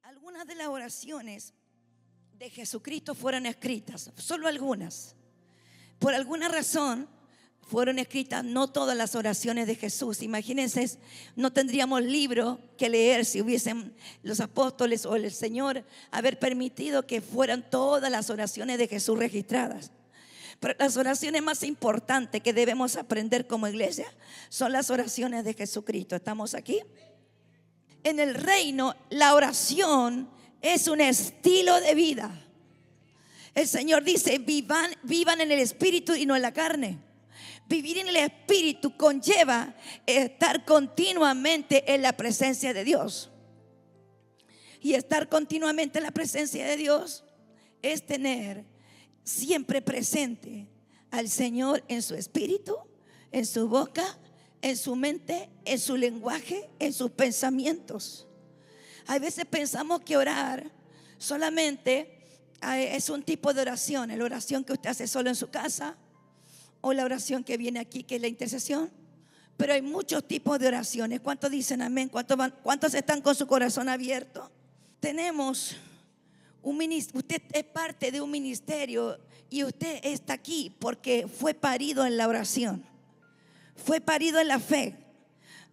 Algunas de las oraciones de Jesucristo fueron escritas, solo algunas. Por alguna razón fueron escritas no todas las oraciones de Jesús. Imagínense, no tendríamos libro que leer si hubiesen los apóstoles o el Señor haber permitido que fueran todas las oraciones de Jesús registradas. Pero las oraciones más importantes que debemos aprender como iglesia son las oraciones de Jesucristo. ¿Estamos aquí? En el reino, la oración es un estilo de vida. El Señor dice: vivan en el espíritu y no en la carne. Vivir en el espíritu conlleva estar continuamente en la presencia de Dios. Y estar continuamente en la presencia de Dios es tener siempre presente al Señor en su espíritu, en su boca, en su mente, en su lenguaje, en sus pensamientos. A veces pensamos que orar solamente es un tipo de oración, la oración que usted hace solo en su casa, o la oración que viene aquí, que es la intercesión. Pero hay muchos tipos de oraciones. ¿Cuántos dicen amén? ¿Cuántos están con su corazón abierto? Tenemos un ministerio. Usted es parte de un ministerio y usted está aquí porque fue parido en la oración, fue parido en la fe,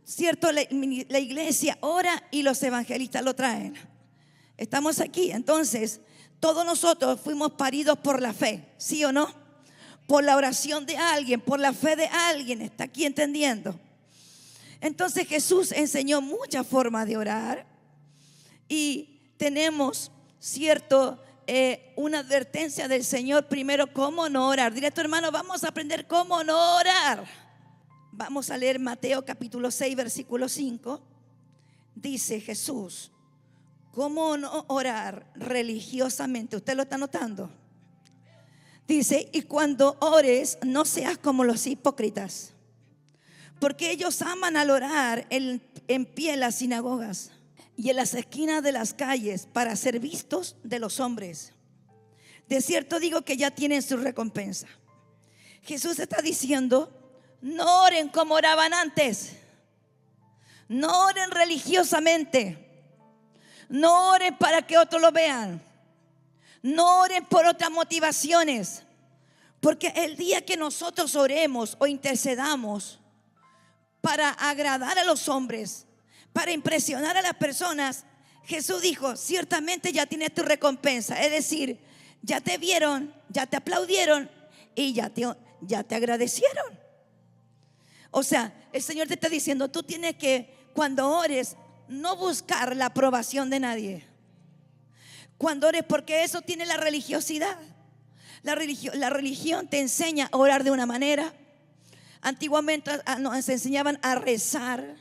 ¿cierto? La iglesia ora y los evangelistas lo traen. Estamos aquí. Entonces todos nosotros fuimos paridos por la fe, ¿sí o no? Por la oración de alguien, por la fe de alguien. ¿Está aquí entendiendo? Entonces Jesús enseñó muchas formas de orar. Y tenemos, ¿cierto? Una advertencia del Señor. Primero, cómo no orar. Dile a tu hermano: vamos a aprender cómo no orar. Vamos a leer Mateo capítulo 6 versículo 5. Dice Jesús: ¿cómo no orar religiosamente? ¿Usted lo está notando? Dice: y cuando ores, no seas como los hipócritas, porque ellos aman al orar en pie en las sinagogas y en las esquinas de las calles para ser vistos de los hombres. De cierto digo que ya tienen su recompensa. Jesús está diciendo: no oren como oraban antes. No oren religiosamente. No oren para que otros lo vean. No oren por otras motivaciones. Porque el día que nosotros oremos o intercedamos para agradar a los hombres, para impresionar a las personas, Jesús dijo: ciertamente ya tienes tu recompensa. Es decir, ya te vieron, ya te aplaudieron y ya te agradecieron. O sea, el Señor te está diciendo: tú tienes que, cuando ores, no buscar la aprobación de nadie. Cuando ores, porque eso tiene la religiosidad. La religión te enseña a orar de una manera. Antiguamente nos enseñaban a rezar.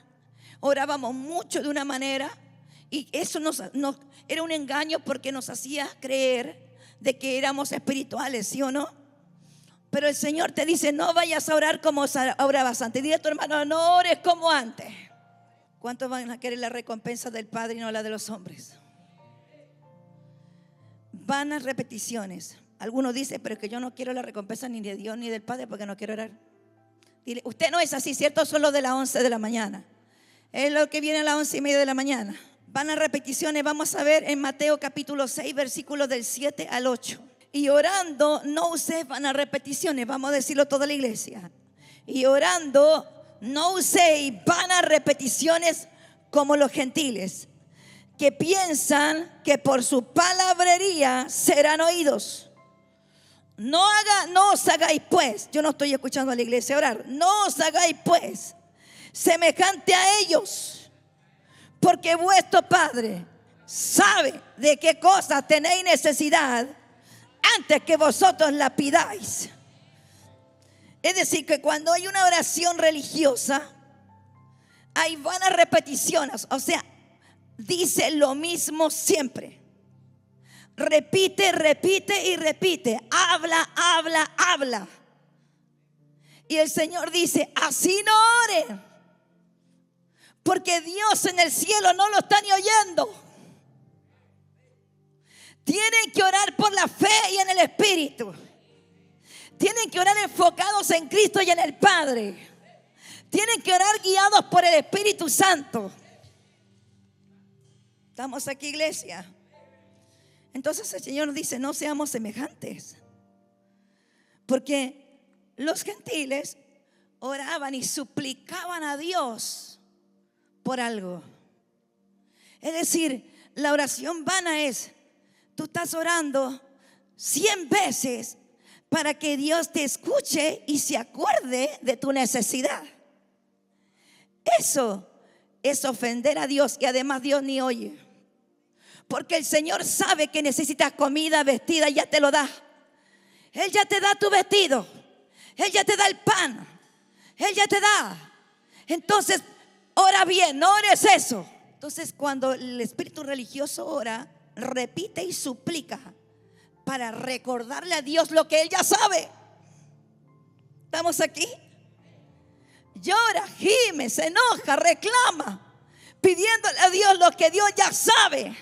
Orábamos mucho de una manera, y eso era un engaño, porque nos hacía creer de que éramos espirituales, ¿sí o no? Pero el Señor te dice: no vayas a orar como orabas antes. Dile a tu hermano: no ores como antes. ¿Cuántos van a querer la recompensa del Padre y no la de los hombres? Vanas repeticiones. Algunos dicen: pero es que yo no quiero la recompensa ni de Dios ni del Padre porque no quiero orar. Dile: usted no es así, ¿cierto? Son los de las 11 de la mañana. Es lo que viene a las 11:30 de la mañana. Vanas repeticiones. Vamos a ver en Mateo capítulo 6 versículos del 7 al 8. Y orando no uséis vanas repeticiones. Vamos a decirlo toda la iglesia. Y orando no uséis vanas repeticionos como los gentiles, que piensan que por su palabrería serán oídos. No os hagáis pues, yo no estoy escuchando a la iglesia orar, no os hagáis pues semejante a ellos, porque vuestro Padre sabe de qué cosas tenéis necesidad antes que vosotros la pidáis. Es decir, que cuando hay una oración religiosa, hay vanas repeticiones. O sea, dice lo mismo siempre. Repite, repite y repite. Habla, habla, habla. Y el Señor dice: así no oren, porque Dios en el cielo no lo está ni oyendo. Tienen que orar por la fe y en el Espíritu. Tienen que orar enfocados en Cristo y en el Padre. Tienen que orar guiados por el Espíritu Santo. ¿Estamos aquí, iglesia? Entonces el Señor dice: no seamos semejantes. Porque los gentiles oraban y suplicaban a Dios por algo. Es decir, la oración vana es: tú estás orando 100 veces para que Dios te escuche y se acuerde de tu necesidad. Eso es ofender a Dios, y además Dios ni oye. Porque el Señor sabe que necesitas comida, vestida, y ya te lo da. Él ya te da tu vestido, Él ya te da el pan, Él ya te da. Entonces, ora bien, no ores eso. Entonces, cuando el espíritu religioso ora, repite y suplica para recordarle a Dios lo que Él ya sabe. ¿Estamos aquí? Llora, gime, se enoja, reclama, pidiéndole a Dios lo que Dios ya sabe.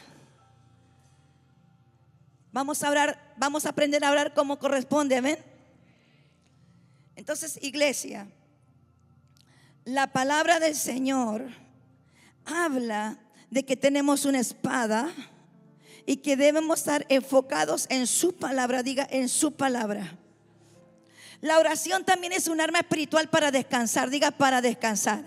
Vamos a orar, vamos a aprender a orar como corresponde, amén. Entonces, iglesia, la palabra del Señor habla de que tenemos una espada y que debemos estar enfocados en su palabra. Diga, en su palabra. La oración también es un arma espiritual para descansar. Diga, para descansar.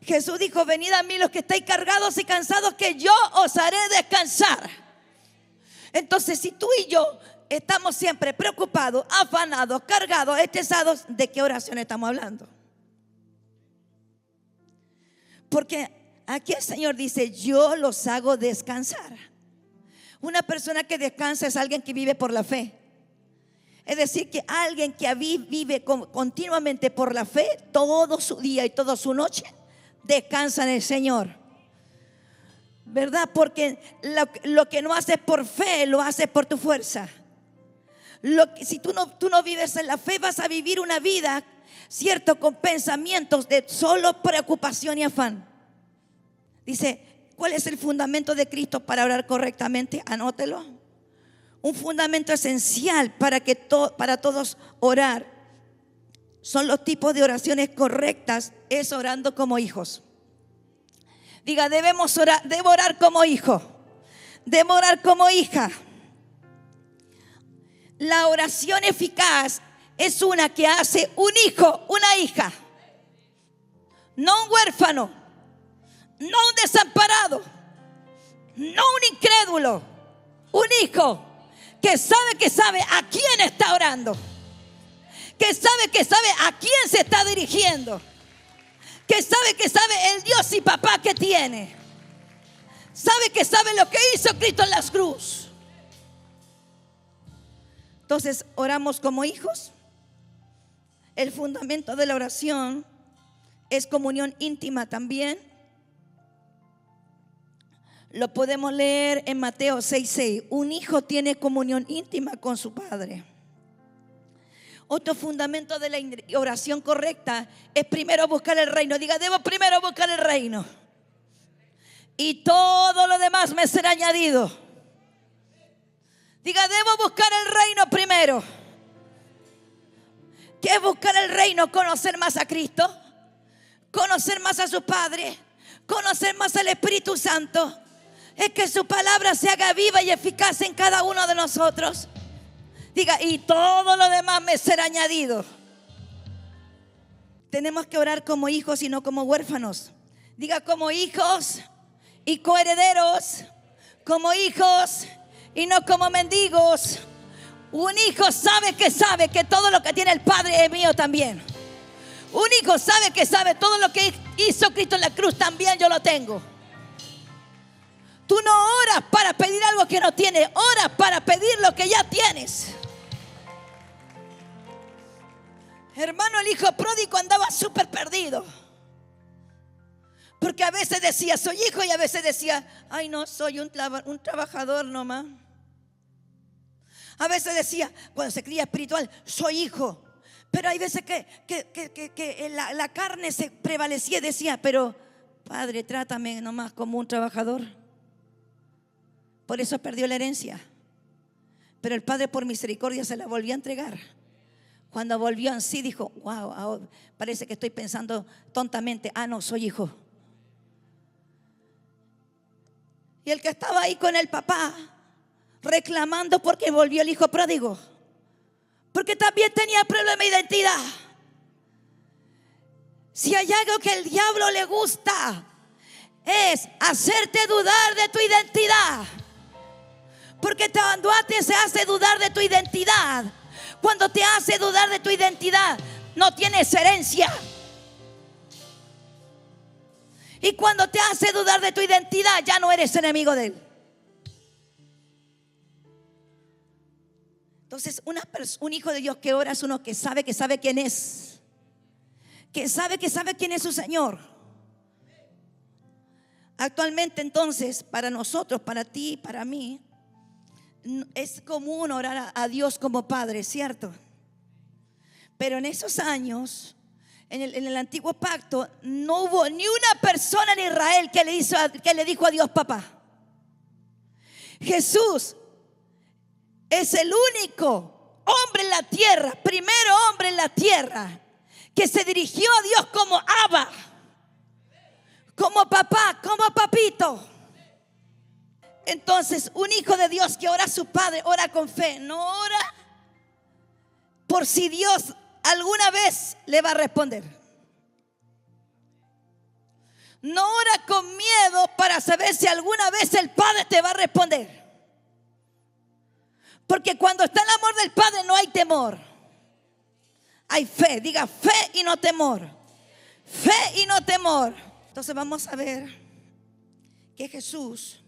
Jesús dijo: venid a mí los que estáis cargados y cansados, que yo os haré descansar. Entonces, si tú y yo estamos siempre preocupados, afanados, cargados, estresados, ¿de qué oración estamos hablando? Porque aquí el Señor dice: yo los hago descansar. Una persona que descansa es alguien que vive por la fe. Es decir, que alguien que vive continuamente por la fe, todo su día y toda su noche descansa en el Señor, ¿verdad? Porque lo que no haces por fe, lo haces por tu fuerza. Si tú no vives en la fe, vas a vivir una vida, cierto, con pensamientos de solo preocupación y afán. Dice: ¿cuál es el fundamento de Cristo para orar correctamente? Anótelo. Un fundamento esencial para todos orar son los tipos de oraciones correctas. Es orando como hijos. Diga, debo orar como hijo, debo orar como hija. La oración eficaz es una que hace un hijo, una hija, no un huérfano, no un desamparado, no un incrédulo, un hijo que sabe a quién está orando, que sabe a quién se está dirigiendo, que sabe el Dios y papá que tiene, que sabe lo que hizo Cristo en la cruz. Entonces, oramos como hijos. El fundamento de la oración es comunión íntima también. Lo podemos leer en Mateo 6:6. Un hijo tiene comunión íntima con su padre. Otro fundamento de la oración correcta es primero buscar el reino. Diga, debo primero buscar el reino, y todo lo demás me será añadido. Diga, debo buscar el reino primero. ¿Qué es buscar el reino? Conocer más a Cristo, conocer más a su Padre, conocer más al Espíritu Santo. Es que su palabra se haga viva y eficaz en cada uno de nosotros. Diga, y todo lo demás me será añadido. Tenemos que orar como hijos y no como huérfanos. Diga, como hijos y coherederos, como hijos y no como mendigos. Un hijo sabe que todo lo que tiene el Padre es mío también. Un hijo sabe todo lo que hizo Cristo en la cruz, también yo lo tengo. Tú no oras para pedir algo que no tienes, oras para pedir lo que ya tienes. Hermano, el hijo pródigo andaba súper perdido, porque a veces decía soy hijo, y a veces decía, ay no, soy un trabajador nomás. A veces decía, cuando se cría espiritual, soy hijo. Pero hay veces que la carne se prevalecía y decía, pero Padre, trátame nomás como un trabajador. Por eso perdió la herencia. Pero el Padre, por misericordia, se la volvió a entregar. Cuando volvió en sí, dijo, wow, parece que estoy pensando tontamente. No, soy hijo. Y el que estaba ahí con el papá reclamando porque volvió el hijo pródigo, porque también tenía problema de identidad. Si hay algo que el diablo le gusta, es hacerte dudar de tu identidad. Porque cuando te hace dudar de tu identidad, cuando te hace dudar de tu identidad, no tienes herencia. Y cuando te hace dudar de tu identidad, ya no eres enemigo de él. Entonces, un hijo de Dios que ora es uno que sabe quién es. Que sabe quién es su Señor. Actualmente, entonces, para nosotros, para ti, para mí, es común orar a Dios como Padre, ¿cierto? Pero en esos años, en el antiguo pacto, no hubo ni una persona en Israel que le dijo a Dios papá. Jesús es el único hombre en la tierra, primero hombre en la tierra, que se dirigió a Dios como Abba, como papá, como papito. Entonces, un hijo de Dios que ora a su padre, ora con fe, no ora por si Dios alguna vez le va a responder. No ora con miedo para saber si alguna vez el Padre te va a responder. Porque cuando está el amor del Padre no hay temor. Hay fe, diga fe y no temor. Fe y no temor. Entonces vamos a ver que Jesús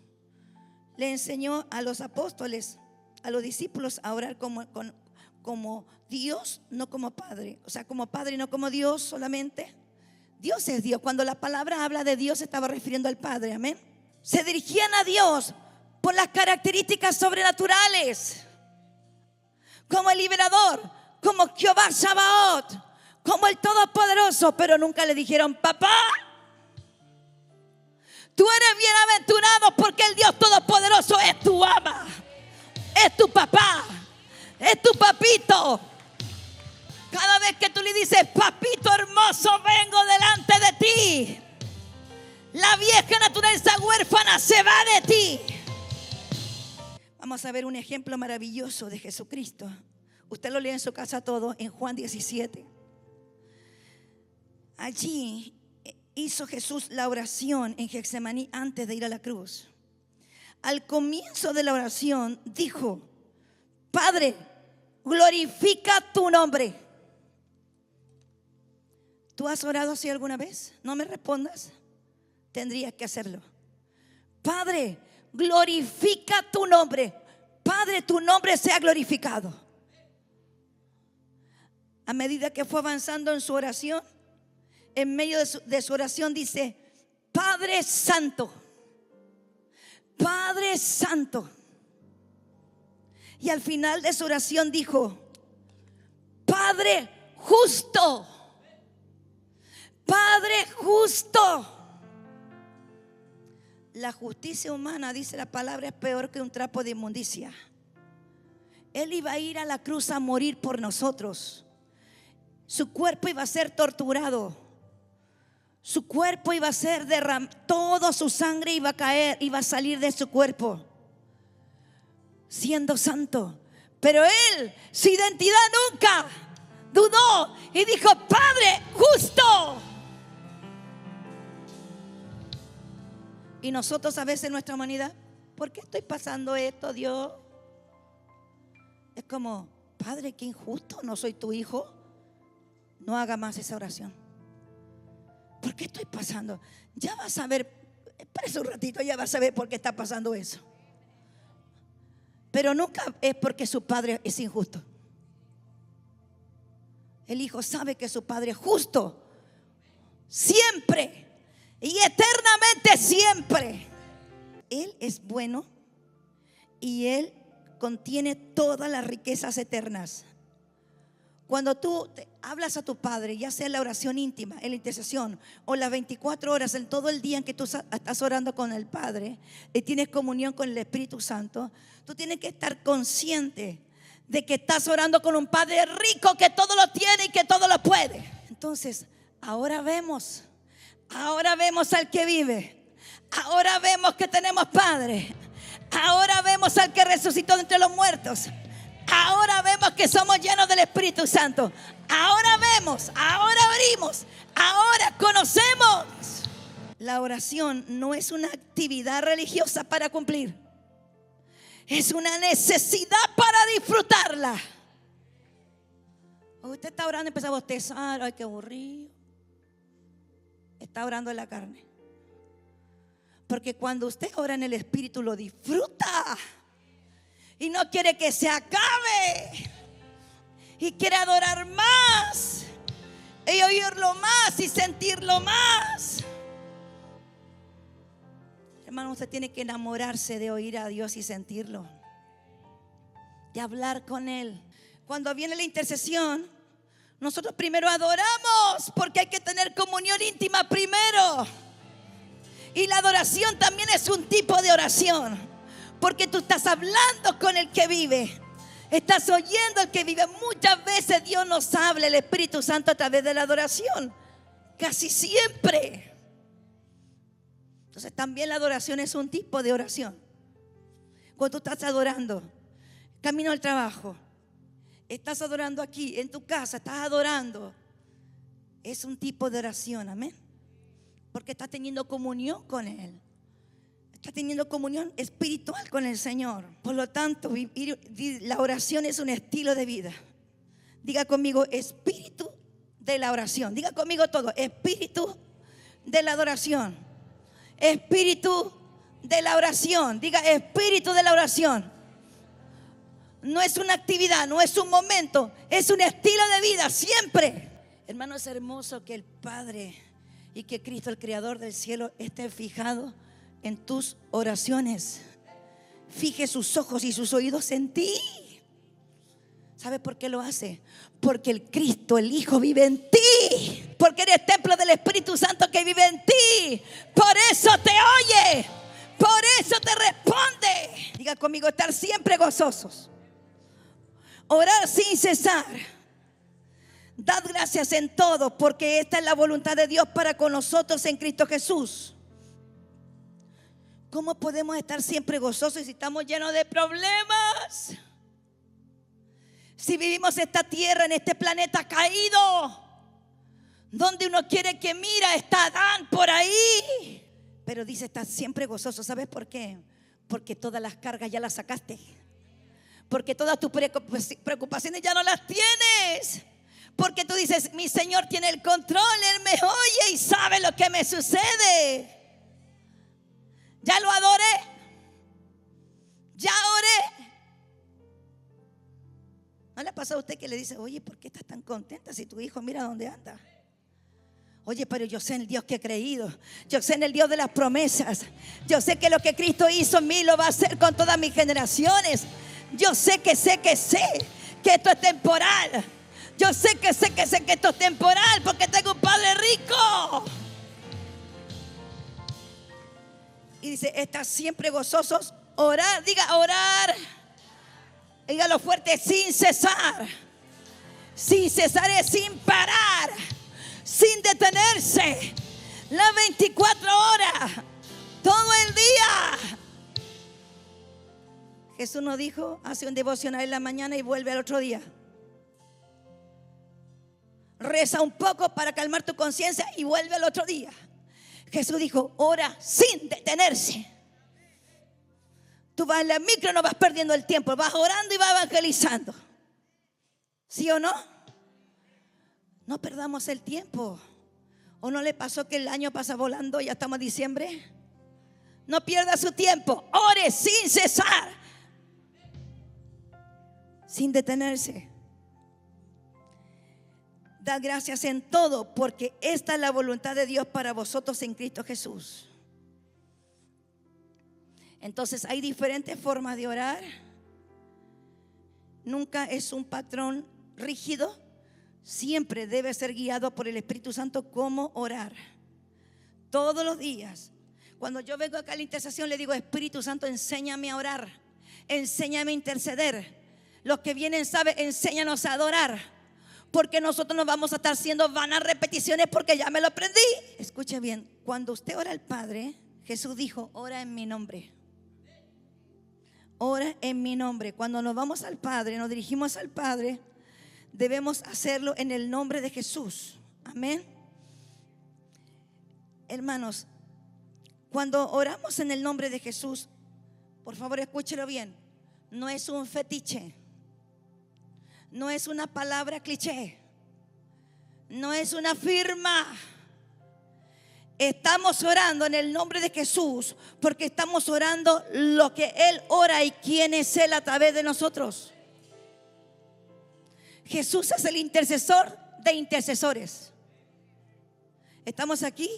le enseñó a los apóstoles, a los discípulos a orar como Dios, no como Padre. O sea, como Padre y no como Dios solamente. Dios es Dios. Cuando la palabra habla de Dios, se estaba refiriendo al Padre, amén. Se dirigían a Dios por las características sobrenaturales, como el liberador, como Jehová Sabaoth, como el Todopoderoso. Pero nunca le dijeron papá. Tú eres bienaventurado porque el Dios Todopoderoso es tu ama, es tu papá, es tu papito. Cada vez que tú le dices papito hermoso, vengo delante de ti, la vieja naturaleza huérfana se va de ti. Vamos a ver un ejemplo maravilloso de Jesucristo. Usted lo lee en su casa todo, en Juan 17. Allí hizo Jesús la oración en Getsemaní antes de ir a la cruz. Al comienzo de la oración dijo: Padre, glorifica tu nombre. ¿Tú has orado así alguna vez? No me respondas. Tendrías que hacerlo. Padre, glorifica tu nombre. Padre, tu nombre sea glorificado. A medida que fue avanzando en su oración, en medio de su oración dice: Padre Santo, Padre Santo. Y al final de su oración dijo: Padre justo, Padre justo. La justicia humana, dice la palabra, es peor que un trapo de inmundicia. Él iba a ir a la cruz a morir por nosotros. Su cuerpo iba a ser torturado. Su cuerpo iba a ser derramado. Toda su sangre iba a caer, iba a salir de su cuerpo, siendo santo. Pero él, su identidad nunca dudó y dijo: Padre justo. Y nosotros a veces en nuestra humanidad: ¿por qué estoy pasando esto, Dios? Es como: Padre, qué injusto, no soy tu hijo. No haga más esa oración. ¿Por qué estoy pasando? Ya vas a ver, espérese un ratito, ya vas a ver por qué está pasando eso. Pero nunca es porque su padre es injusto. El hijo sabe que su padre es justo, siempre y eternamente siempre. Él es bueno y Él contiene todas las riquezas eternas. Cuando tú hablas a tu Padre, ya sea en la oración íntima, en la intercesión, o las 24 horas, en todo el día en que tú estás orando con el Padre y tienes comunión con el Espíritu Santo, tú tienes que estar consciente de que estás orando con un Padre rico que todo lo tiene y que todo lo puede. Entonces, ahora vemos al que vive, Ahora vemos que tenemos Padre. Ahora vemos al que resucitó de entre los muertos. Ahora vemos que somos llenos del Espíritu Santo. Ahora vemos, ahora abrimos, ahora conocemos. La oración no es una actividad religiosa para cumplir. Es una necesidad para disfrutarla. Usted está orando y empieza a bostezar. Ay, qué aburrido. Está orando en la carne. Porque cuando usted ora en el Espíritu lo disfruta. Y no quiere que se acabe. Y quiere adorar más. Y oírlo más y sentirlo más. Hermano, usted tiene que enamorarse de oír a Dios y sentirlo. De hablar con Él. Cuando viene la intercesión, nosotros primero adoramos. Porque hay que tener comunión íntima primero. Y la adoración también es un tipo de oración. Porque tú estás hablando con el que vive. Estás oyendo al que vive. Muchas veces Dios nos habla, el Espíritu Santo, a través de la adoración. Casi siempre. Entonces también la adoración es un tipo de oración. Cuando tú estás adorando, camino al trabajo, estás adorando aquí, en tu casa, estás adorando. Es un tipo de oración, amén. Porque estás teniendo comunión con Él. Estás teniendo comunión espiritual con el Señor. Por lo tanto, la oración es un estilo de vida. Diga conmigo, espíritu de la oración. Diga conmigo todo, espíritu de la adoración. Espíritu de la oración. Diga, espíritu de la oración. No es una actividad, no es un momento, es un estilo de vida siempre. Hermano, es hermoso que el Padre y que Cristo, el Creador del cielo, esté fijado en tus oraciones. Fije sus ojos y sus oídos en ti. ¿Sabe por qué lo hace? Porque el Cristo, el Hijo, vive en ti. Porque eres templo del Espíritu Santo que vive en ti. Por eso te oye. Por eso te responde. Diga conmigo, estar siempre gozosos. Orar sin cesar. Dad gracias en todo, porque esta es la voluntad de Dios para con nosotros en Cristo Jesús. ¿Cómo podemos estar siempre gozosos si estamos llenos de problemas? Si vivimos esta tierra, en este planeta caído, donde uno quiere que mira, está Adán por ahí. Pero dice, estás siempre gozoso. ¿Sabes por qué? Porque todas las cargas ya las sacaste. Porque todas tus preocupaciones ya no las tienes. Porque tú dices, mi Señor tiene el control, Él me oye y sabe lo que me sucede. Ya lo adoré. Ya oré. ¿No le ha pasado a usted que le dice, oye, ¿por qué estás tan contenta si tu hijo mira dónde anda? Oye, pero yo sé en el Dios que he creído. Yo sé en el Dios de las promesas. Yo sé que lo que Cristo hizo en mí lo va a hacer con todas mis generaciones. Yo sé que esto es temporal. Yo sé que esto es temporal porque tengo un Padre rico. Y dice, estás siempre gozosos. Orar, diga orar. Dígalo fuerte, sin cesar. Sin cesar es sin parar, sin detenerse. Las 24 horas, todo el día. Jesús nos dijo, hace un devocional en la mañana y vuelve al otro día. Reza un poco para calmar tu conciencia y vuelve al otro día. Jesús dijo, ora sin detenerse. Tú vas en la micro, no vas perdiendo el tiempo, vas orando y vas evangelizando. ¿Sí o no? No perdamos el tiempo. ¿O no le pasó que el año pasa volando y ya estamos en diciembre? No pierda su tiempo. Ore sin cesar, sin detenerse. Dad gracias en todo, porque esta es la voluntad de Dios para vosotros en Cristo Jesús. Entonces hay diferentes formas de orar. Nunca es un patrón rígido. Siempre debe ser guiado por el Espíritu Santo cómo orar. Todos los días. Cuando yo vengo acá a la intercesión le digo, Espíritu Santo, enséñame a orar. Enséñame a interceder. Los que vienen saben, enséñanos a adorar. Porque nosotros no vamos a estar haciendo vanas repeticiones porque ya me lo aprendí. Escuche bien, cuando usted ora al Padre, Jesús dijo, ora en mi nombre. Ora en mi nombre. Cuando nos vamos al Padre, nos dirigimos al Padre, debemos hacerlo en el nombre de Jesús. Amén. Hermanos, cuando oramos en el nombre de Jesús, por favor escúchelo bien, no es un fetiche, no es una palabra cliché, no es una firma. Estamos orando en el nombre de Jesús porque estamos orando lo que Él ora y quién es Él a través de nosotros. Jesús es el intercesor de intercesores. ¿Estamos aquí?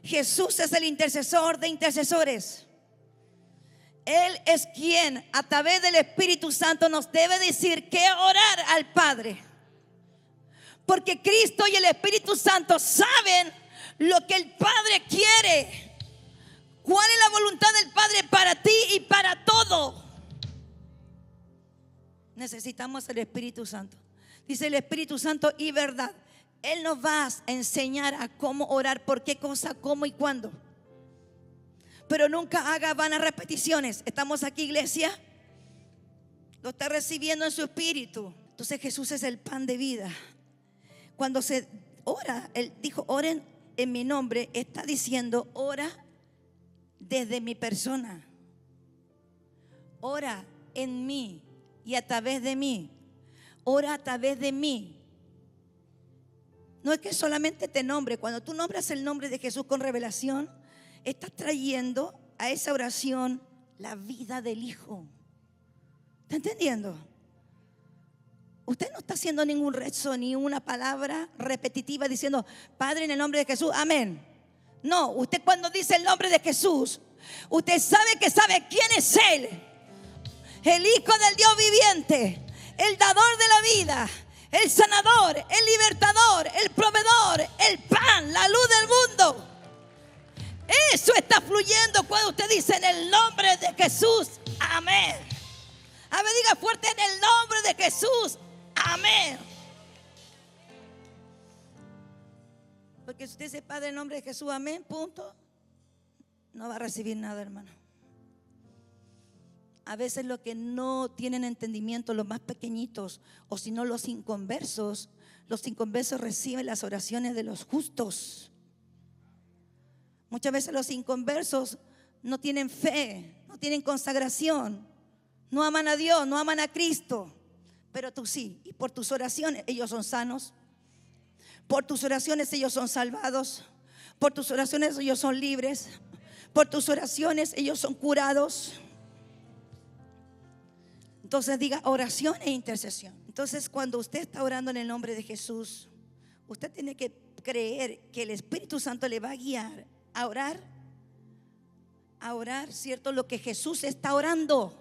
Jesús es el intercesor de intercesores. Él es quien a través del Espíritu Santo nos debe decir qué orar al Padre. Porque Cristo y el Espíritu Santo saben lo que el Padre quiere. ¿Cuál es la voluntad del Padre para ti y para todo? Necesitamos el Espíritu Santo. Dice el Espíritu Santo y verdad. Él nos va a enseñar a cómo orar, por qué cosa, cómo y cuándo. Pero nunca haga vanas repeticiones. ¿Estamos aquí, iglesia? Lo está recibiendo en su espíritu. Entonces Jesús es el pan de vida. Cuando se ora, Él dijo, oren en mi nombre. Está diciendo, ora desde mi persona. Ora en mí y a través de mí. Ora a través de mí. No es que solamente te nombre. Cuando tú nombras el nombre de Jesús con revelación, estás trayendo a esa oración la vida del Hijo. ¿Está entendiendo? Usted no está haciendo ningún rezo ni una palabra repetitiva diciendo, Padre, en el nombre de Jesús, amén. No, usted cuando dice el nombre de Jesús, usted sabe que sabe quién es Él. El Hijo del Dios viviente, el dador de la vida, el sanador, el libertador, el proveedor, el pan, la luz del mundo. Eso está fluyendo cuando usted dice en el nombre de Jesús, amén. A ver, diga fuerte, en el nombre de Jesús, amén. Porque si usted dice Padre, en el nombre de Jesús, amén, punto, no va a recibir nada, hermano. A veces los que no tienen entendimiento, los más pequeñitos, o si no los inconversos reciben las oraciones de los justos. Muchas veces los inconversos no tienen fe, no tienen consagración, no aman a Dios, no aman a Cristo, pero tú sí. Y por tus oraciones ellos son sanos, por tus oraciones ellos son salvados, por tus oraciones ellos son libres, por tus oraciones ellos son curados. Entonces diga oración e intercesión. Entonces cuando usted está orando en el nombre de Jesús, usted tiene que creer que el Espíritu Santo le va a guiar a orar, ¿cierto? Lo que Jesús está orando.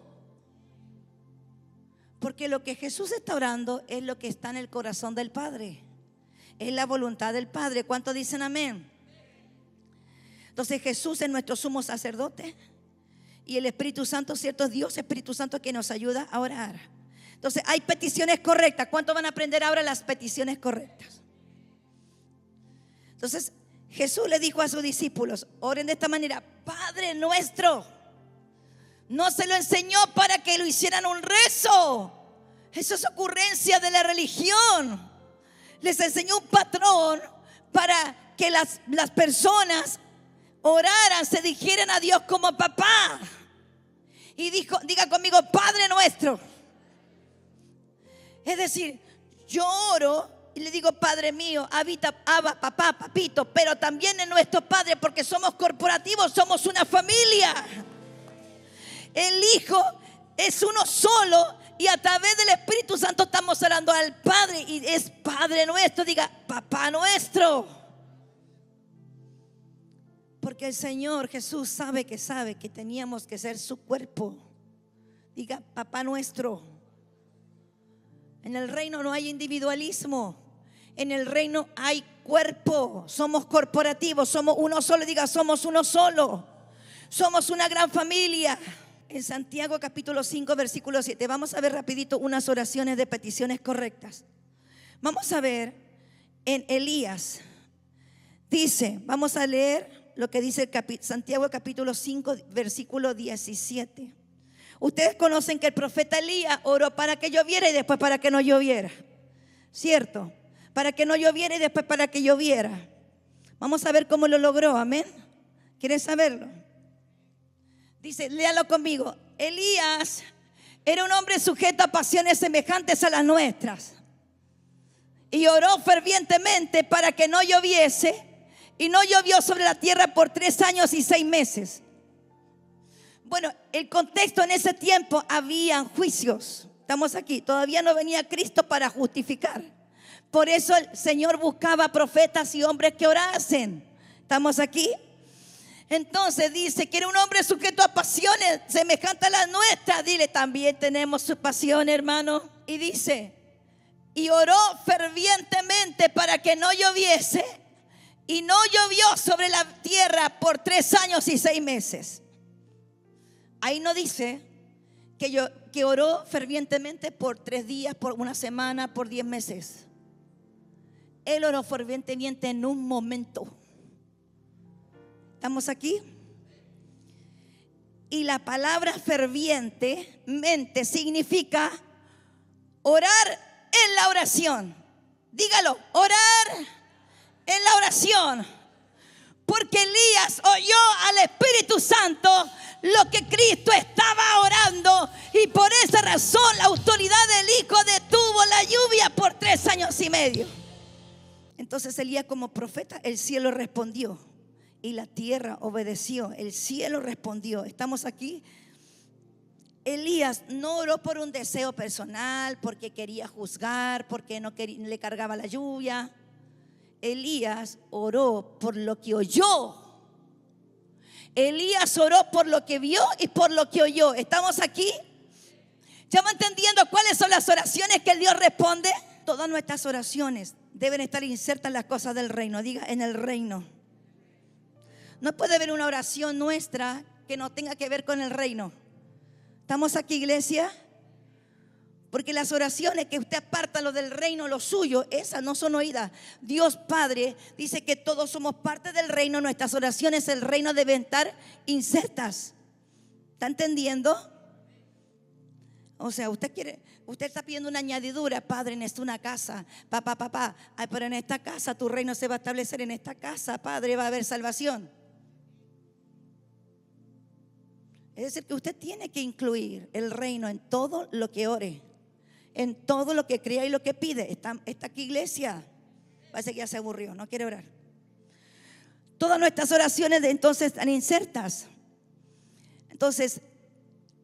Porque lo que Jesús está orando es lo que está en el corazón del Padre. Es la voluntad del Padre. ¿Cuántos dicen amén? Entonces Jesús es nuestro sumo sacerdote. Y el Espíritu Santo, ¿cierto? Es Dios, Espíritu Santo, que nos ayuda a orar. Entonces hay peticiones correctas. ¿Cuántos van a aprender ahora las peticiones correctas? Entonces Jesús le dijo a sus discípulos, oren de esta manera, Padre nuestro. No se lo enseñó para que lo hicieran un rezo. Eso es ocurrencia de la religión. Les enseñó un patrón para que las personas oraran, se dirigieran a Dios como papá. Y dijo, diga conmigo, Padre nuestro. Es decir, yo oro y le digo, Padre mío, habita, Abba, papá, papito, pero también en nuestro Padre, porque somos corporativos, somos una familia. El Hijo es uno solo y a través del Espíritu Santo estamos orando al Padre y es Padre nuestro. Diga, papá nuestro. Porque el Señor Jesús sabe que teníamos que ser su cuerpo. Diga, papá nuestro. En el reino no hay individualismo. En el reino hay cuerpo. Somos corporativos, somos uno solo. Diga, somos uno solo. Somos una gran familia. En Santiago capítulo 5 versículo 7. Vamos a ver rapidito unas oraciones de peticiones correctas. Vamos a ver en Elías. Dice, vamos a leer lo que dice Santiago capítulo 5, versículo 17. Ustedes conocen que el profeta Elías oró para que lloviera y después para que no lloviera, ¿cierto? Para que no lloviera y después para que lloviera. Vamos a ver cómo lo logró, amén. ¿Quieren saberlo? Dice, léalo conmigo. Elías era un hombre sujeto a pasiones semejantes a las nuestras y oró fervientemente para que no lloviese, y no llovió sobre la tierra por 3 años y 6 meses. Bueno, el contexto en ese tiempo habían juicios. Estamos aquí, todavía no venía Cristo para justificar. Por eso el Señor buscaba profetas y hombres que orasen. ¿Estamos aquí? Entonces dice que era un hombre sujeto a pasiones semejantes a las nuestras. Dile, también tenemos sus pasiones, hermano. Y dice, y oró fervientemente para que no lloviese, y no llovió sobre la tierra por 3 años y 6 meses. Ahí no dice que oró fervientemente por 3 días, por 1 semana, por 10 meses. Él oró fervientemente en un momento. ¿Estamos aquí? Y la palabra fervientemente significa orar en la oración. Dígalo, orar en la oración. Porque Elías oyó al Espíritu Santo lo que Cristo estaba orando, y por esa razón la autoridad del Hijo detuvo la lluvia por 3 años y medio. Entonces Elías, como profeta, el cielo respondió y la tierra obedeció. El cielo respondió. ¿Estamos aquí? Elías no oró por un deseo personal, porque quería juzgar, porque no le cargaba la lluvia. Elías oró por lo que oyó. Elías oró por lo que vio y por lo que oyó. ¿Estamos aquí? ¿Ya va entendiendo cuáles son las oraciones que el Dios responde? Todas nuestras oraciones deben estar insertas en las cosas del reino. Diga, en el reino. No puede haber una oración nuestra que no tenga que ver con el reino. ¿Estamos aquí, iglesia? Porque las oraciones que usted aparta lo del reino, lo suyo, esas no son oídas. Dios Padre dice que todos somos parte del reino. Nuestras oraciones, el reino, deben estar insertas. ¿Está entendiendo? O sea, usted está pidiendo una añadidura. Padre, necesito una casa. Papá. Ay, pero en esta casa tu reino se va a establecer. En esta casa, Padre, va a haber salvación. Es decir, que usted tiene que incluir el reino en todo lo que ore, en todo lo que crea y lo que pide. Está aquí, iglesia. Parece que ya se aburrió, no quiere orar. Todas nuestras oraciones entonces están insertas. Entonces,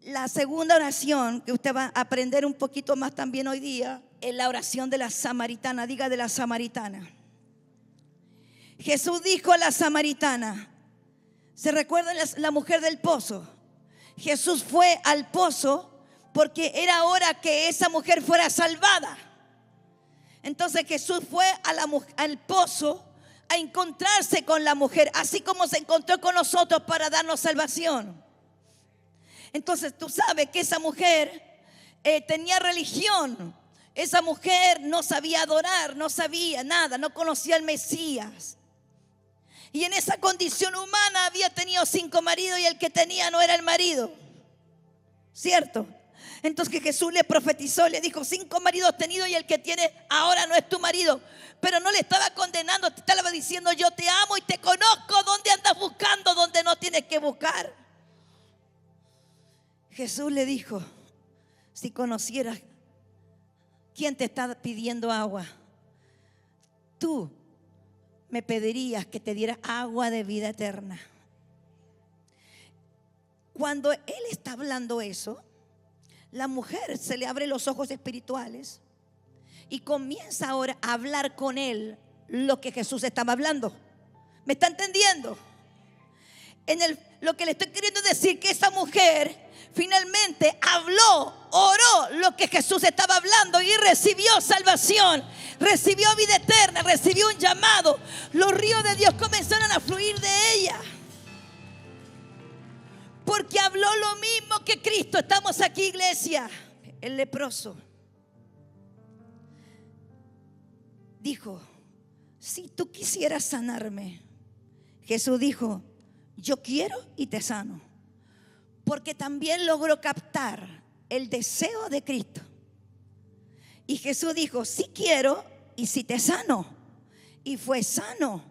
la segunda oración que usted va a aprender un poquito más también hoy día es la oración de la samaritana. Diga, de la samaritana. Jesús dijo a la samaritana, ¿se recuerdan la mujer del pozo? Jesús fue al pozo porque era hora que esa mujer fuera salvada. Entonces Jesús fue al pozo a encontrarse con la mujer, así como se encontró con nosotros para darnos salvación. Entonces tú sabes que esa mujer tenía religión. Esa mujer no sabía adorar, no sabía nada, no conocía al Mesías. Y en esa condición humana había tenido 5 maridos y el que tenía no era el marido. ¿Cierto? Entonces que Jesús le profetizó, le dijo, 5 maridos has tenido y el que tiene ahora no es tu marido. Pero no le estaba condenando, te estaba diciendo, yo te amo y te conozco. ¿Dónde andas buscando? Donde no tienes que buscar. Jesús le dijo, si conocieras quién te está pidiendo agua, tú me pedirías que te diera agua de vida eterna. Cuando él está hablando eso, la mujer se le abren los ojos espirituales y comienza ahora a hablar con él lo que Jesús estaba hablando. ¿Me está entendiendo? Lo que le estoy queriendo decir, que esa mujer finalmente habló, oró lo que Jesús estaba hablando y recibió salvación, recibió vida eterna, recibió un llamado. Los ríos de Dios comenzaron a fluir de ella, porque habló lo mismo que Cristo. Estamos aquí, iglesia. El leproso dijo, si tú quisieras sanarme. Jesús dijo: yo quiero y te sano. Porque también logró captar el deseo de Cristo. Y Jesús dijo: sí quiero y sí te sano. Y fue sano.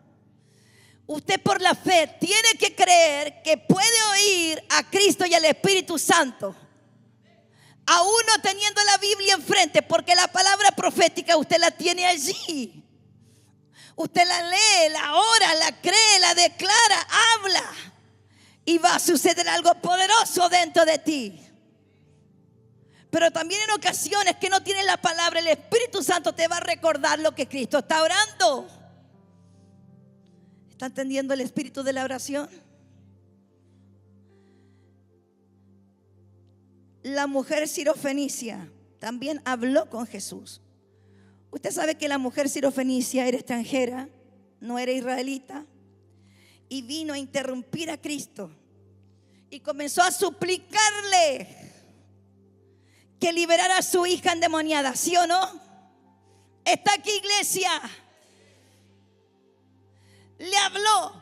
Usted por la fe tiene que creer que puede oír a Cristo y al Espíritu Santo, aún no teniendo la Biblia enfrente, porque la palabra profética usted la tiene allí. Usted la lee, la ora, la cree, la declara, habla, y va a suceder algo poderoso dentro de ti. Pero también en ocasiones que no tienes la palabra, el Espíritu Santo te va a recordar lo que Cristo está orando. ¿Está entendiendo el espíritu de la oración? La mujer sirofenicia también habló con Jesús. Usted sabe que la mujer sirofenicia era extranjera, no era israelita, y vino a interrumpir a Cristo y comenzó a suplicarle que liberara a su hija endemoniada. ¿Sí o no? Está aquí, iglesia. Le habló.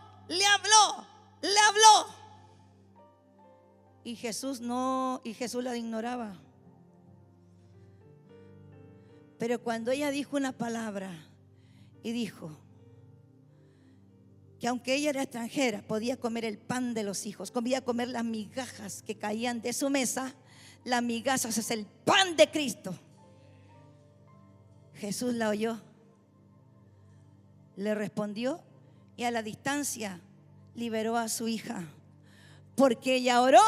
Y Jesús la ignoraba. Pero cuando ella dijo una palabra y dijo que aunque ella era extranjera, podía comer el pan de los hijos, podía comer las migajas que caían de su mesa. Las migajas es el pan de Cristo. Jesús la oyó, le respondió y a la distancia liberó a su hija, porque ella oró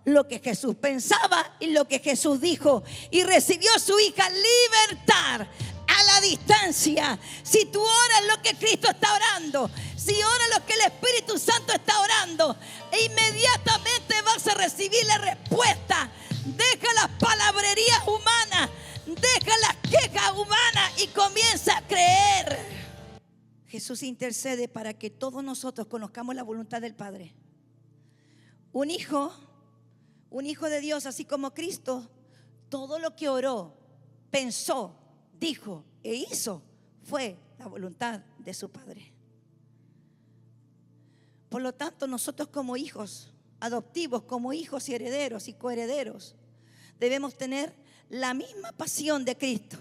lo que Jesús pensaba y lo que Jesús dijo, y recibió a su hija libertad a la distancia. Si tú oras lo que Cristo está orando, si oras lo que el Espíritu Santo está orando, inmediatamente vas a recibir la respuesta. Deja las palabrerías humanas, deja las quejas humanas y comienza a creer. Jesús intercede para que todos nosotros conozcamos la voluntad del Padre. Un hijo de Dios, así como Cristo, todo lo que oró, pensó, dijo e hizo fue la voluntad de su Padre. Por lo tanto, nosotros como hijos adoptivos, como hijos y herederos y coherederos, debemos tener la misma pasión de Cristo,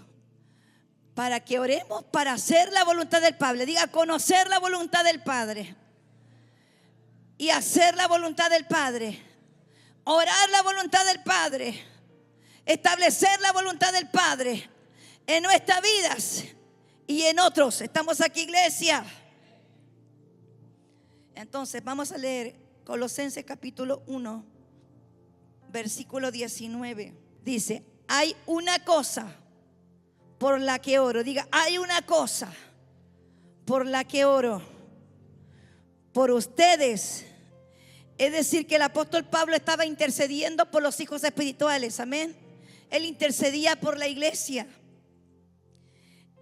para que oremos para hacer la voluntad del Padre. Diga: conocer la voluntad del Padre y hacer la voluntad del Padre, orar la voluntad del Padre, establecer la voluntad del Padre en nuestras vidas y en otros. ¿Estamos aquí, iglesia? Entonces vamos a leer Colosenses capítulo 1, versículo 19. Dice: hay una cosa por la que oro. Diga: hay una cosa por la que oro por ustedes. Es decir, que el apóstol Pablo estaba intercediendo por los hijos espirituales. Amén. Él intercedía por la iglesia.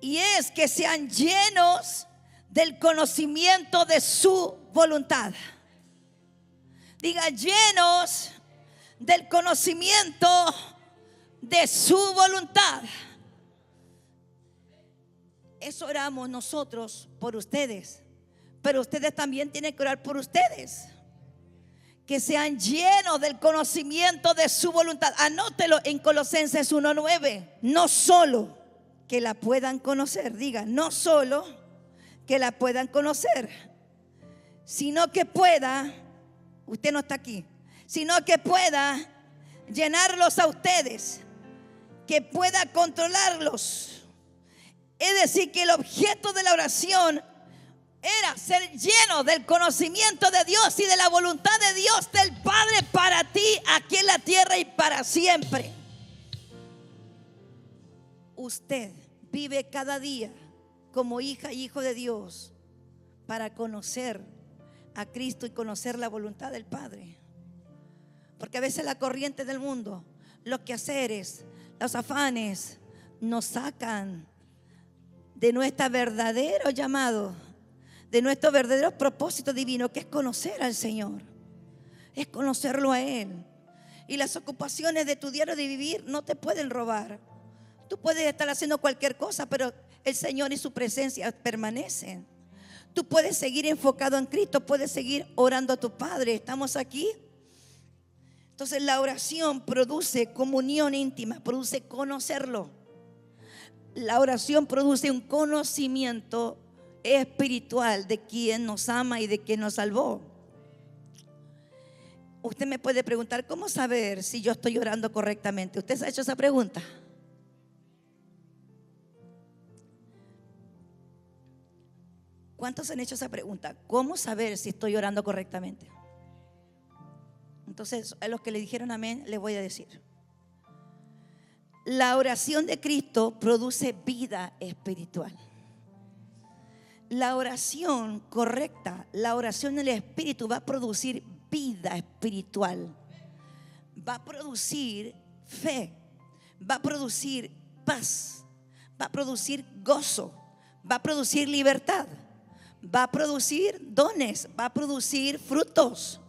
Y es que sean llenos del conocimiento de su voluntad. Diga: llenos del conocimiento de su voluntad. Eso oramos nosotros por ustedes, pero ustedes también tienen que orar por ustedes, que sean llenos del conocimiento de su voluntad. Anótelo en Colosenses 1:9. No solo que la puedan conocer, diga: no solo que la puedan conocer, sino que pueda, usted no está aquí, sino que pueda llenarlos a ustedes, que pueda controlarlos. Es decir, que el objeto de la oración era ser lleno del conocimiento de Dios y de la voluntad de Dios, del Padre, para ti aquí en la tierra y para siempre. Usted vive cada día como hija y hijo de Dios para conocer a Cristo y conocer la voluntad del Padre. Porque a veces la corriente del mundo, los quehaceres, los afanes nos sacan de nuestro verdadero llamado, de nuestro verdadero propósito divino, que es conocer al Señor, es conocerlo a Él. Y las ocupaciones de tu diario de vivir no te pueden robar. Tú puedes estar haciendo cualquier cosa, pero el Señor y su presencia permanecen. Tú puedes seguir enfocado en Cristo, puedes seguir orando a tu Padre. ¿Estamos aquí? Entonces la oración produce comunión íntima, produce conocerlo. La oración produce un conocimiento espiritual de quien nos ama y de quien nos salvó. Usted me puede preguntar, ¿cómo saber si yo estoy orando correctamente? ¿Usted se ha hecho esa pregunta? ¿Cuántos han hecho esa pregunta? ¿Cómo saber si estoy orando correctamente? Entonces, a los que le dijeron amén, les voy a decir. La oración de Cristo produce vida espiritual. La oración correcta, la oración del Espíritu va a producir vida espiritual. Va a producir fe, va a producir paz, va a producir gozo, va a producir libertad, va a producir dones, va a producir frutos.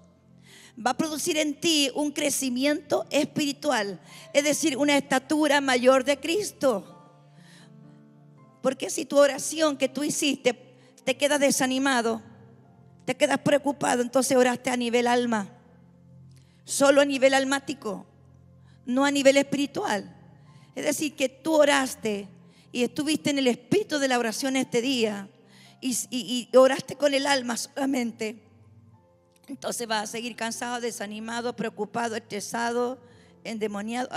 Va a producir en ti un crecimiento espiritual, es decir, una estatura mayor de Cristo. Porque si tu oración que tú hiciste te quedas desanimado, te quedas preocupado, entonces oraste a nivel alma, solo a nivel almático, no a nivel espiritual. Es decir, que tú oraste y estuviste en el espíritu de la oración este día y oraste con el alma solamente. Entonces vas a seguir cansado, desanimado, preocupado, estresado, endemoniado,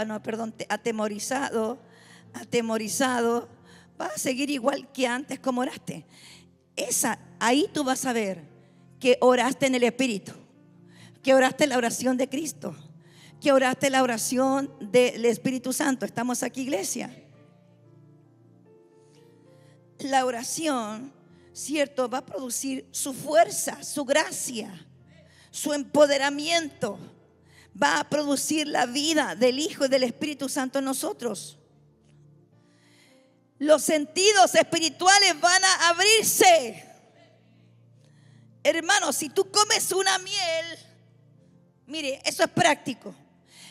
atemorizado. Vas a seguir igual que antes como oraste. Ahí tú vas a ver que oraste en el Espíritu, que oraste la oración de Cristo, que oraste la oración del Espíritu Santo. ¿Estamos aquí, iglesia? La oración, cierto, va a producir su fuerza, su gracia, su empoderamiento. Va a producir la vida del Hijo y del Espíritu Santo en nosotros. Los sentidos espirituales van a abrirse. Hermanos, si tú comes una miel, mire, eso es práctico.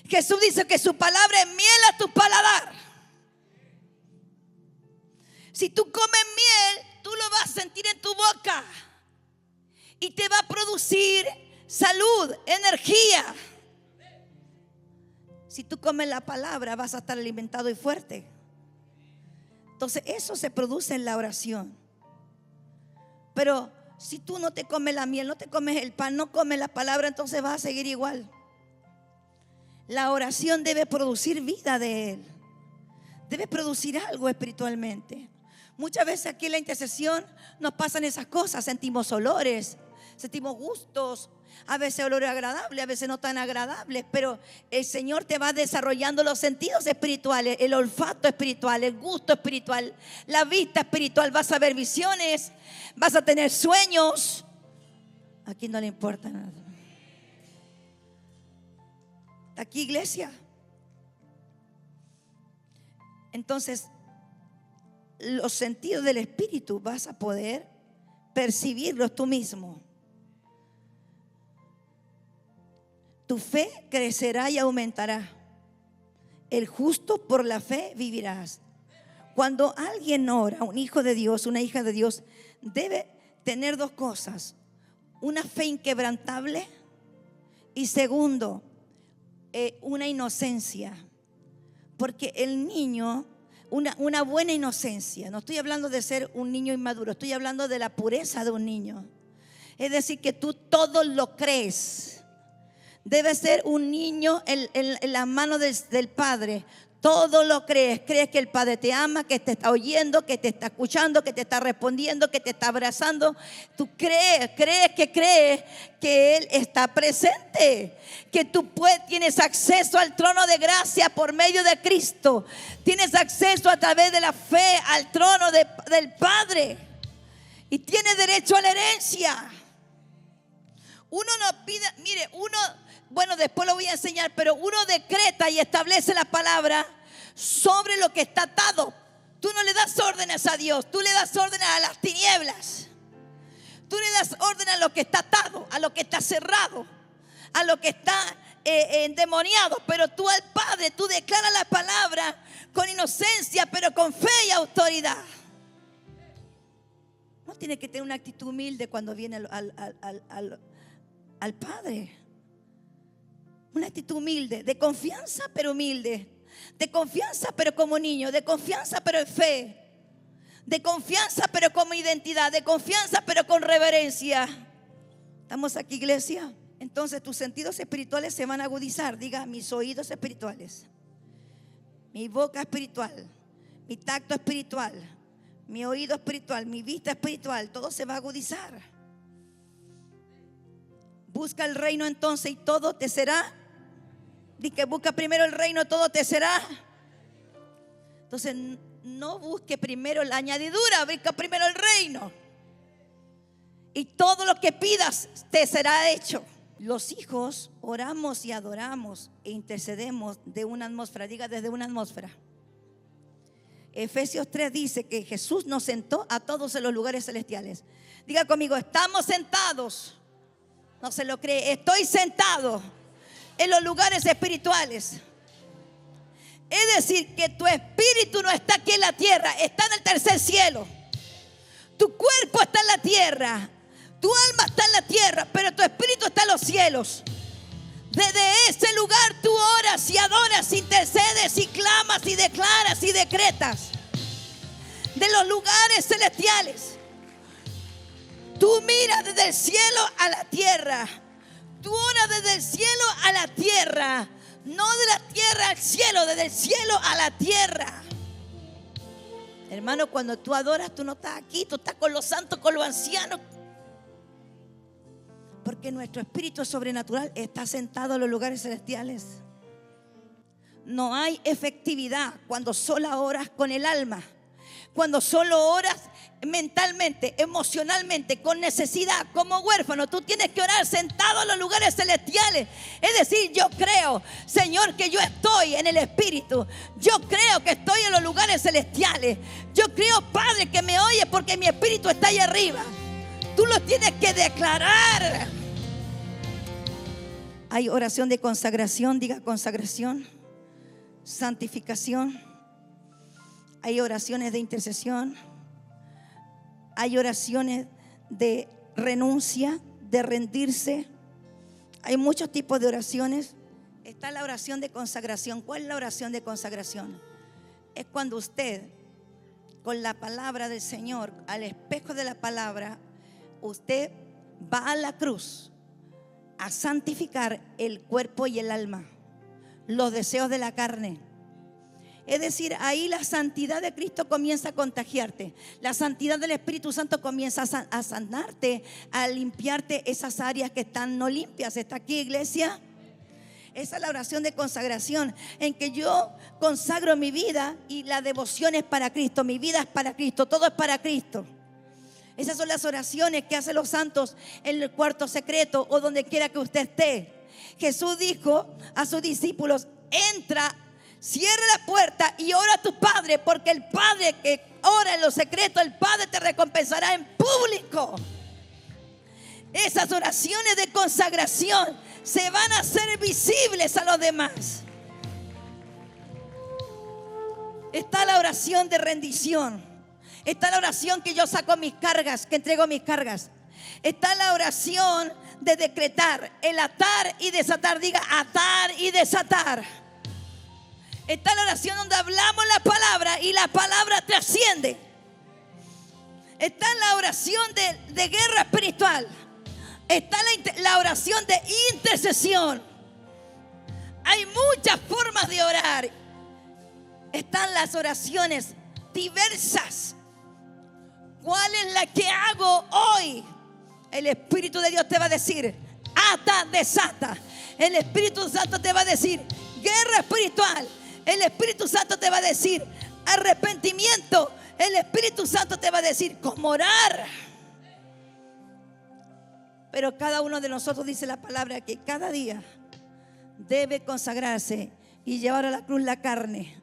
Jesús dice que su palabra es miel a tu paladar. Si tú comes miel, tú lo vas a sentir en tu boca y te va a producir salud, energía. Si tú comes la palabra, vas a estar alimentado y fuerte. Entonces eso se produce en la oración. Pero si tú no te comes la miel, no te comes el pan, no comes la palabra, entonces vas a seguir igual. La oración debe producir vida de Él. Debe producir algo espiritualmente. Muchas veces aquí en la intercesión nos pasan esas cosas. Sentimos olores, sentimos gustos, a veces olores agradables, a veces no tan agradables, pero el Señor te va desarrollando los sentidos espirituales, el olfato espiritual, el gusto espiritual, la vista espiritual. Vas a ver visiones, vas a tener sueños. Aquí no le importa nada. ¿Está aquí, iglesia? Entonces, los sentidos del espíritu vas a poder percibirlos tú mismo. Tu fe crecerá y aumentará. El justo por la fe vivirás. Cuando alguien ora, un hijo de Dios, una hija de Dios, debe tener dos cosas: una fe inquebrantable y segundo, una inocencia. Porque el niño, una buena inocencia, no estoy hablando de ser un niño inmaduro, estoy hablando de la pureza de un niño. Es decir, que tú todo lo crees. Debe ser un niño en la mano del Padre. Todo lo crees. Crees que el Padre te ama, que te está oyendo, que te está escuchando, que te está respondiendo, que te está abrazando. Tú crees que Él está presente, que tú tienes acceso al trono de gracia por medio de Cristo. Tienes acceso a través de la fe al trono del Padre y tienes derecho a la herencia. Uno no pide, mire, bueno, después lo voy a enseñar, pero uno decreta y establece la palabra sobre lo que está atado. Tú no le das órdenes a Dios, tú le das órdenes a las tinieblas. Tú le das órdenes a lo que está atado, a lo que está cerrado, a lo que está endemoniado. Pero tú al Padre, tú declaras la palabra con inocencia, pero con fe y autoridad. No tiene que tener una actitud humilde cuando viene al Padre. Una actitud humilde, de confianza pero humilde, de confianza pero como niño, de confianza pero en fe, de confianza pero como identidad, de confianza pero con reverencia. ¿Estamos aquí, iglesia? Entonces tus sentidos espirituales se van a agudizar. Diga, mis oídos espirituales, mi boca espiritual, mi tacto espiritual, mi oído espiritual, mi vista espiritual, todo se va a agudizar. Busca el reino entonces y todo te será. Di que busca primero el reino, todo te será. Entonces no busque primero la añadidura, busca primero el reino. Y todo lo que pidas te será hecho. Los hijos oramos y adoramos e intercedemos de una atmósfera. Diga, desde una atmósfera. Efesios 3 dice que Jesús nos sentó a todos en los lugares celestiales. Diga conmigo, estamos sentados. No se lo cree, estoy sentado en los lugares espirituales. Es decir, que tu espíritu no está aquí en la tierra, está en el tercer cielo. Tu cuerpo está en la tierra, tu alma está en la tierra, pero tu espíritu está en los cielos. Desde ese lugar tú oras y adoras, intercedes y clamas y declaras y decretas. De los lugares celestiales. Tú miras desde el cielo a la tierra. Tú oras desde el cielo a la tierra. No de la tierra al cielo, desde el cielo a la tierra. Hermano, cuando tú adoras, tú no estás aquí, tú estás con los santos, con los ancianos. Porque nuestro espíritu sobrenatural está sentado en los lugares celestiales. No hay efectividad cuando solo oras con el alma. Cuando solo oras mentalmente, emocionalmente, con necesidad, como huérfano. Tú tienes que orar sentado en los lugares celestiales. Es decir, yo creo, Señor, que yo estoy en el Espíritu. Yo creo que estoy en los lugares celestiales. Yo creo, Padre, que me oye porque mi espíritu está ahí arriba. Tú lo tienes que declarar. Hay oración de consagración. Diga consagración, santificación. Hay oraciones de intercesión. Hay oraciones de renuncia, de rendirse. Hay muchos tipos de oraciones. Está la oración de consagración. ¿Cuál es la oración de consagración? Es cuando usted, con la palabra del Señor, al espejo de la palabra, usted va a la cruz a santificar el cuerpo y el alma, los deseos de la carne. Es decir, ahí la santidad de Cristo comienza a contagiarte. La santidad del Espíritu Santo comienza a sanarte, a limpiarte esas áreas que están no limpias. ¿Está aquí, iglesia? Esa es la oración de consagración, en que yo consagro mi vida y la devoción es para Cristo. Mi vida es para Cristo, todo es para Cristo. Esas son las oraciones que hacen los santos en el cuarto secreto o donde quiera que usted esté. Jesús dijo a sus discípulos: entra, cierra la puerta y ora a tu Padre, porque el Padre que ora en lo secreto, el Padre te recompensará en público. Esas oraciones de consagración se van a hacer visibles a los demás. Está la oración de rendición. Está la oración que yo saco mis cargas, que entrego mis cargas. Está la oración de decretar, el atar y desatar. Diga, atar y desatar. Está la oración donde hablamos la palabra y la palabra trasciende. Está la oración de guerra espiritual. Está la oración de intercesión. Hay muchas formas de orar. Están las oraciones diversas. ¿Cuál es la que hago hoy? El Espíritu de Dios te va a decir: ata, desata. El Espíritu Santo te va a decir: guerra espiritual. El Espíritu Santo te va a decir: arrepentimiento. El Espíritu Santo te va a decir cómo orar. Pero cada uno de nosotros, dice la palabra, que cada día debe consagrarse y llevar a la cruz la carne.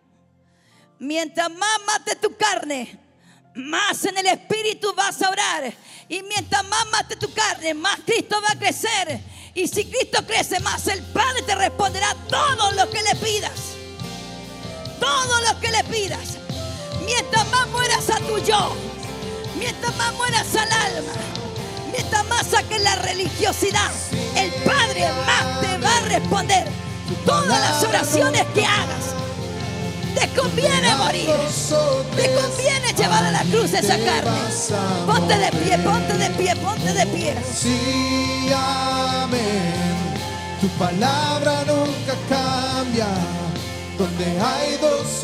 Mientras más mate tu carne, más en el Espíritu vas a orar. Y mientras más mate tu carne, más Cristo va a crecer. Y si Cristo crece, más el Padre te responderá todo lo que le pidas. Todo lo que le pidas. Mientras más mueras a tu yo, Mientras más mueras al alma, mientras más saques la religiosidad, el Padre más te va a responder todas las oraciones que hagas. Te conviene morir, te conviene llevar a la cruz esa carne. Ponte de pie, ponte de pie, ponte de pie. Sí, amén. Tu palabra nunca cambia. Donde hay dos